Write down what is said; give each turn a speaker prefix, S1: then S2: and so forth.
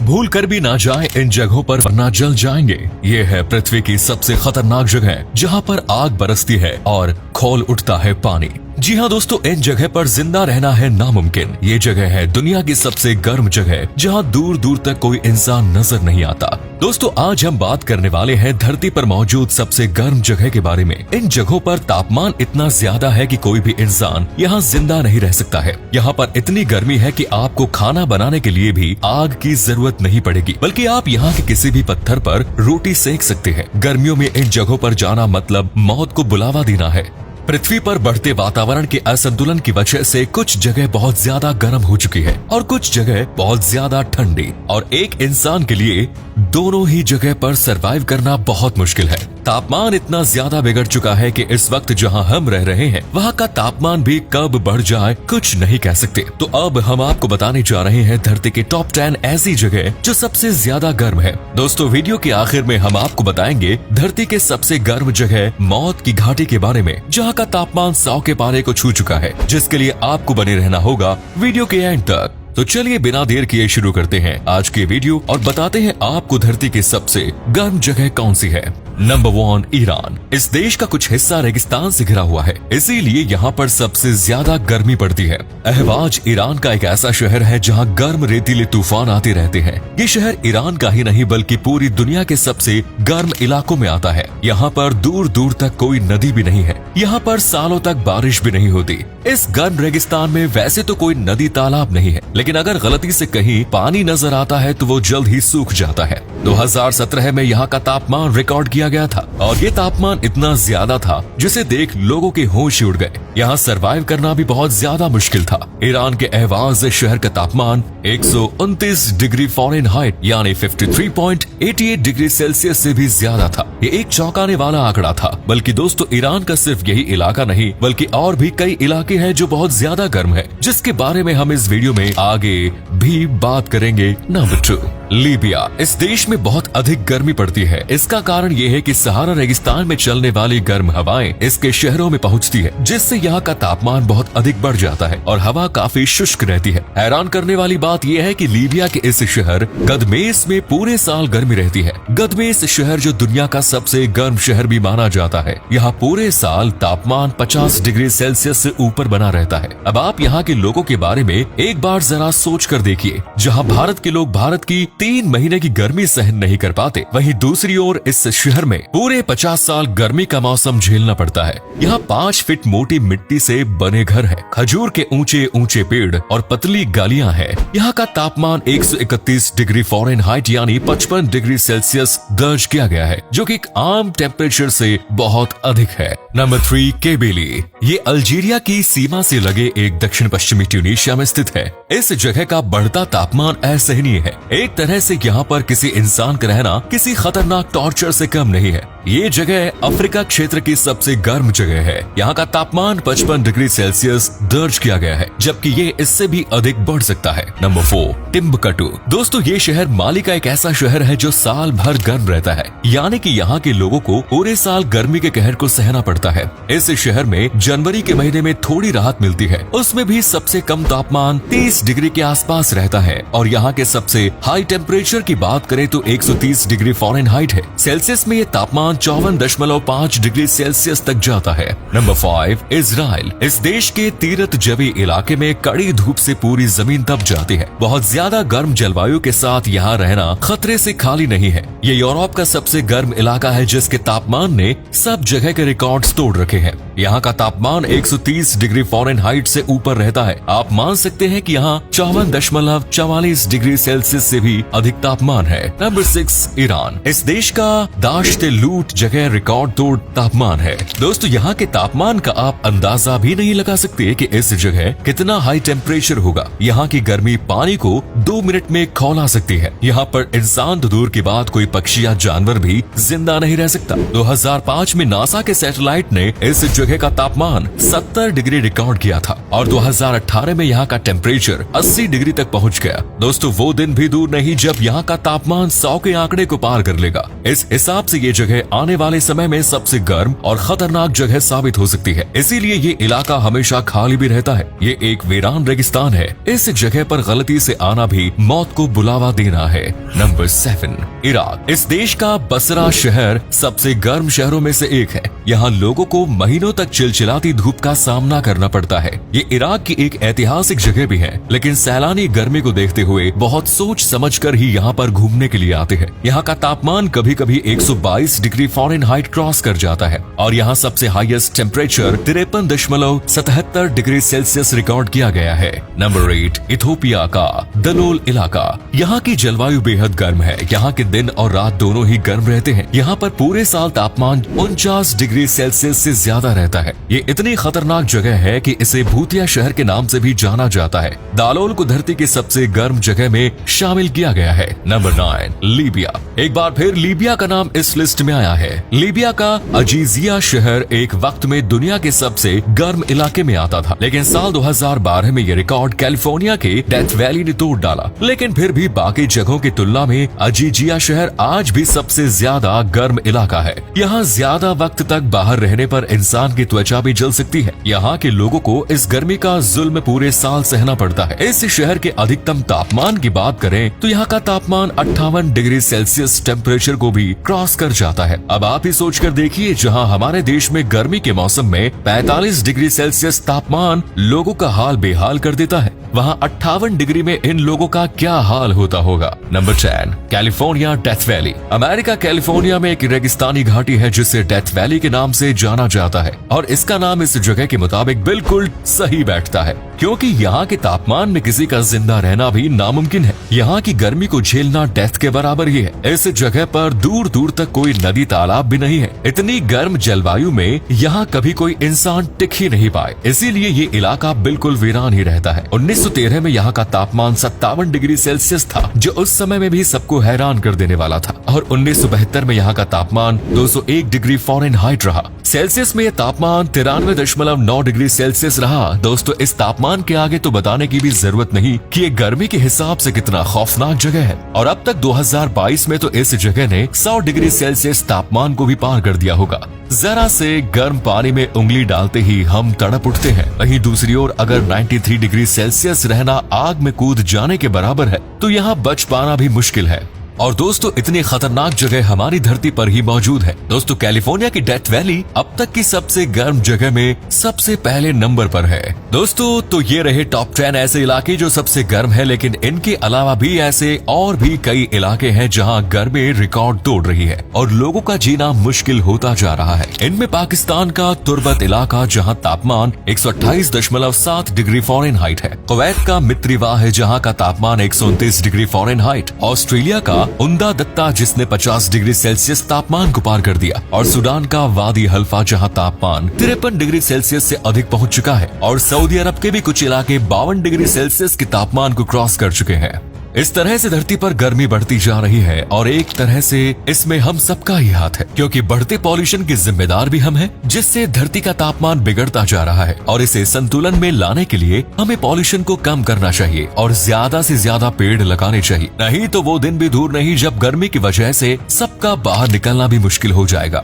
S1: भूल कर भी ना जाएं इन जगहों पर वरना जल जाएंगे। ये है पृथ्वी की सबसे खतरनाक जगह जहाँ पर आग बरसती है और खौल उठता है पानी। जी हाँ दोस्तों, इन जगह पर जिंदा रहना है नामुमकिन। ये जगह है दुनिया की सबसे गर्म जगह जहाँ दूर दूर तक कोई इंसान नजर नहीं आता। दोस्तों, आज हम बात करने वाले हैं धरती पर मौजूद सबसे गर्म जगह के बारे में। इन जगहों पर तापमान इतना ज्यादा है कि कोई भी इंसान यहाँ जिंदा नहीं रह सकता है। यहाँ पर इतनी गर्मी है कि आपको खाना बनाने के लिए भी आग की जरूरत नहीं पड़ेगी, बल्कि आप यहाँ के किसी भी पत्थर पर रोटी सेक सकते हैं। गर्मियों में इन जगहों पर जाना मतलब मौत को बुलावा देना है। पृथ्वी पर बढ़ते वातावरण के असंतुलन की वजह से कुछ जगह बहुत ज्यादा गर्म हो चुकी है और कुछ जगह बहुत ज्यादा ठंडी, और एक इंसान के लिए दोनों ही जगह पर सरवाइव करना बहुत मुश्किल है। तापमान इतना ज्यादा बिगड़ चुका है कि इस वक्त जहां हम रह रहे हैं वहां का तापमान भी कब बढ़ जाए कुछ नहीं कह सकते। तो अब हम आपको बताने जा रहे हैं धरती के टॉप 10 ऐसी जगह जो सबसे ज्यादा गर्म है। दोस्तों, वीडियो के आखिर में हम आपको बताएंगे धरती के सबसे गर्म जगह मौत की घाटी के बारे में, जहां का तापमान 100 के पारे को छू चुका है, जिसके लिए आपको बने रहना होगा वीडियो के एंड तक। तो चलिए बिना देर किए शुरू करते हैं आज के वीडियो और बताते हैं आपको धरती की सबसे गर्म जगह कौन सी है। Number 1, Iran. इस देश का कुछ हिस्सा रेगिस्तान से घिरा हुआ है, इसीलिए यहाँ पर सबसे ज्यादा गर्मी पड़ती है। अहवाज ईरान का एक ऐसा शहर है जहाँ गर्म रेतीले तूफान आते रहते हैं। ये शहर ईरान का ही नहीं बल्कि पूरी दुनिया के सबसे गर्म इलाकों में आता है। यहाँ पर दूर दूर तक कोई नदी भी नहीं है। यहाँ पर सालों तक बारिश भी नहीं होती। इस गर्म रेगिस्तान में वैसे तो कोई नदी तालाब नहीं है, लेकिन अगर गलती से कहीं पानी नजर आता है तो वो जल्द ही सूख जाता है। 2017 में यहाँ का तापमान रिकॉर्ड किया गया था और ये तापमान इतना ज्यादा था जिसे देख लोगों के होश उड़ गए। यहाँ सरवाइव करना भी बहुत ज्यादा मुश्किल था। ईरान के अहवाज शहर का तापमान 129 डिग्री फ़ारेनहाइट यानी 53.88 डिग्री सेल्सियस से भी ज्यादा था। ये एक चौंकाने वाला आंकड़ा था। बल्कि दोस्तों, ईरान का सिर्फ यही इलाका नहीं बल्कि और भी कई इलाके हैं जो बहुत ज्यादा गर्म है, जिसके बारे में हम इस वीडियो में आगे भी बात करेंगे। Number 2, Libya. इस देश में बहुत अधिक गर्मी पड़ती है। इसका कारण ये है कि सहारा रेगिस्तान में चलने वाली गर्म हवाएं इसके शहरों में पहुंचती है, जिससे यहाँ का तापमान बहुत अधिक बढ़ जाता है और हवा काफी शुष्क रहती है। हैरान करने वाली बात यह है कि लीबिया के इस शहर गदमेस में पूरे साल गर्मी रहती है। गदमेस शहर जो दुनिया का सबसे गर्म शहर भी माना जाता है, यहाँ पूरे साल तापमान 50 डिग्री सेल्सियस से ऊपर बना रहता है। अब आप यहाँ के लोगों के बारे में एक बार जरा सोच कर देखिए। जहाँ भारत के लोग भारत की 3 महीने की गर्मी सहन नहीं कर पाते, वहीं दूसरी ओर इस शहर में पूरे 50 साल गर्मी का मौसम झेलना पड़ता है। यहाँ 5 फीट मोटी मिट्टी से बने घर है, खजूर के ऊंचे ऊंचे पेड़ और पतली गलियां हैं। यहाँ का तापमान 131 डिग्री फ़ारेनहाइट यानी 55 डिग्री सेल्सियस दर्ज किया गया है, जो कि एक आम टेम्परेचर से बहुत अधिक है। नंबर 3, केबेली। ये अल्जीरिया की सीमा से लगे एक दक्षिण पश्चिमी ट्यूनीशिया में स्थित है। इस जगह का बढ़ता तापमान असहनीय है। एक तरह से यहाँ पर किसी इंसान का रहना किसी खतरनाक टॉर्चर से कम नहीं है। ये जगह अफ्रीका क्षेत्र की सबसे गर्म जगह है। यहाँ का तापमान 55 डिग्री सेल्सियस दर्ज किया गया है, जबकि ये इससे भी अधिक बढ़ सकता है। Number 4, Timbuktu. दोस्तों, ये शहर माली का एक ऐसा शहर है जो साल भर गर्म रहता है, यानी कि यहाँ के लोगों को पूरे साल गर्मी के कहर को सहना पड़ता है। इस शहर में जनवरी के महीने में थोड़ी राहत मिलती है, उसमें भी सबसे कम तापमान 30 डिग्री के आसपास रहता है और यहाँ के सबसे हाई टेम्परेचर की बात करें तो 130 डिग्री फ़ारेनहाइट है। सेल्सियस में ये तापमान 54.5 डिग्री सेल्सियस तक जाता है। Number 5, Israel. इस देश के तीरथ जवी इलाके में कड़ी धूप से पूरी जमीन तप जाती है। बहुत ज्यादा गर्म जलवायु के साथ यहाँ रहना खतरे से खाली नहीं है। ये यूरोप का सबसे गर्म इलाका है, जिसके तापमान ने सब जगह के रिकॉर्ड्स तोड़ रखे हैं। यहाँ का तापमान 130 डिग्री फ़ारेनहाइट से ऊपर रहता है। आप मान सकते हैं कि यहाँ 54.44 डिग्री सेल्सियस से भी अधिक तापमान है। Number 6, Iran. इस देश का दाश्त लूट जगह रिकॉर्ड तोड़ तापमान है। दोस्तों, यहाँ के तापमान का आप अंदाजा भी नहीं लगा सकते कि इस जगह कितना हाई टेम्परेचर होगा। यहाँ की गर्मी पानी को 2 मिनट में खौला सकती है। यहाँ पर इंसान तो दूर की बात, कोई पक्षी या जानवर भी जिंदा नहीं रह सकता। 2005 में नासा के सैटेलाइट ने इस जगह का तापमान 70 डिग्री रिकॉर्ड किया था और 2018 में यहाँ का टेम्परेचर 80 डिग्री तक पहुँच गया। दोस्तों वो दिन भी दूर नहीं जब यहाँ का तापमान 100 के आंकड़े को पार कर लेगा। इस हिसाब से ये जगह आने वाले समय में सबसे गर्म और खतरनाक जगह साबित हो सकती है। इसीलिए ये इलाका हमेशा खाली भी रहता है। ये एक वीरान रेगिस्तान है। इस जगह पर गलती से आना भी मौत को बुलावा देना है। Number 7, Iraq. इस देश का बसरा शहर सबसे गर्म शहरों में से एक है। यहाँ लोगों को महीनों तक चिलचिलाती धूप का सामना करना पड़ता है। ये इराक की एक ऐतिहासिक जगह भी है, लेकिन सैलानी गर्मी को देखते हुए बहुत सोच समझकर ही यहाँ पर घूमने के लिए आते हैं। यहाँ का तापमान कभी कभी 122 डिग्री फ़ारेनहाइट क्रॉस कर जाता है और यहाँ सबसे highest temperature 53.77 degree Celsius record किया गया है। नंबर 8, इथोपिया का दलोल इलाका। यहाँ की जलवायु बेहद गर्म है। यहाँ के दिन और रात दोनों ही गर्म रहते हैं। यहाँ पर पूरे साल तापमान 49 डिग्री सेल्सियस से ज्यादा रहता है। ये इतनी खतरनाक जगह है कि इसे भूतिया शहर के नाम से भी जाना जाता है। दालोल को धरती की सबसे गर्म जगह में शामिल किया गया है। Number 9, Libya. एक बार फिर लीबिया का नाम इस लिस्ट में आया है। लीबिया का अजीजिया शहर एक वक्त में दुनिया के सबसे गर्म इलाके में आता था, लेकिन साल 2012 में ये रिकॉर्ड कैलिफोर्निया के डेथ वैली ने तोड़ डाला। लेकिन फिर भी बाकी जगहों की तुलना में अजीजिया शहर आज भी सबसे ज्यादा गर्म इलाका है। यहाँ ज्यादा वक्त तक बाहर रहने पर इंसान की त्वचा भी जल सकती है। यहाँ के लोगों को इस गर्मी का जुल्म पूरे साल सहना पड़ता है। इस शहर के अधिकतम तापमान की बात करें तो यहाँ का तापमान 58 डिग्री सेल्सियस टेम्परेचर को भी क्रॉस कर जाता है। अब आप ही सोच कर देखिए, जहाँ हमारे देश में गर्मी के मौसम में 45 डिग्री सेल्सियस तापमान लोगों का हाल बेहाल कर देता है, वहाँ 58 डिग्री में इन लोगों का क्या हाल होता होगा। Number 10, California death valley. America California में एक रेगिस्तानी घाटी है जिसे डेथ वैली के नाम से जाना जाता है और इसका नाम इस जगह के मुताबिक बिल्कुल सही बैठता है, क्योंकि यहाँ के तापमान में किसी का जिंदा रहना भी नामुमकिन है। यहाँ की गर्मी को झेलना डेथ के बराबर ही है। इस जगह पर दूर दूर तक कोई नदी तालाब भी नहीं है। इतनी गर्म जलवायु में यहाँ कभी कोई इंसान टिक ही नहीं पाए, इसीलिए ये इलाका बिल्कुल वीरान ही रहता है। 1913 में यहाँ का तापमान 57 डिग्री सेल्सियस था, जो उस समय में भी सबको हैरान कर देने वाला था, और 1972 में यहाँ का तापमान 201 डिग्री फ़ारेनहाइट रहा। सेल्सियस में यह तापमान 93.9 डिग्री सेल्सियस रहा। दोस्तों इस तापमान के आगे तो बताने की भी जरूरत नहीं कि ये गर्मी के हिसाब से कितना खौफनाक जगह है। और अब तक 2022 में तो इस जगह ने 100 डिग्री सेल्सियस तापमान को भी पार कर दिया होगा। जरा से गर्म पानी में उंगली डालते ही हम तड़प उठते हैं। वहीं दूसरी ओर अगर 93 डिग्री सेल्सियस रहना आग में कूद जाने के बराबर है, तो यहाँ बच पाना भी मुश्किल है। और दोस्तों इतनी खतरनाक जगह हमारी धरती पर ही मौजूद है। दोस्तों कैलिफोर्निया की डेथ वैली अब तक की सबसे गर्म जगह में सबसे पहले नंबर पर है। दोस्तों तो ये रहे टॉप 10 ऐसे इलाके जो सबसे गर्म है, लेकिन इनके अलावा भी ऐसे और भी कई इलाके हैं जहां गर्मी रिकॉर्ड तोड़ रही है और लोगों का जीना मुश्किल होता जा रहा है। इनमें पाकिस्तान का तुर्बत इलाका जहाँ तापमान 128.7 डिग्री फ़ारेनहाइट है, कुवैत का मित्रिवा है जहाँ का तापमान 129 डिग्री फ़ारेनहाइट, ऑस्ट्रेलिया का उंदा दत्ता जिसने 50 डिग्री सेल्सियस तापमान को पार कर दिया, और सूडान का वादी हल्फा जहां तापमान 53 डिग्री सेल्सियस से अधिक पहुंच चुका है, और सऊदी अरब के भी कुछ इलाके 52 डिग्री सेल्सियस के तापमान को क्रॉस कर चुके हैं। इस तरह से धरती पर गर्मी बढ़ती जा रही है और एक तरह से इसमें हम सबका ही हाथ है, क्योंकि बढ़ते पॉल्यूशन के जिम्मेदार भी हम हैं, जिससे धरती का तापमान बिगड़ता जा रहा है। और इसे संतुलन में लाने के लिए हमें पॉल्यूशन को कम करना चाहिए और ज्यादा से ज्यादा पेड़ लगाने चाहिए। नहीं तो वो दिन भी दूर नहीं जब गर्मी की वजह से सबका बाहर निकलना भी मुश्किल हो जाएगा।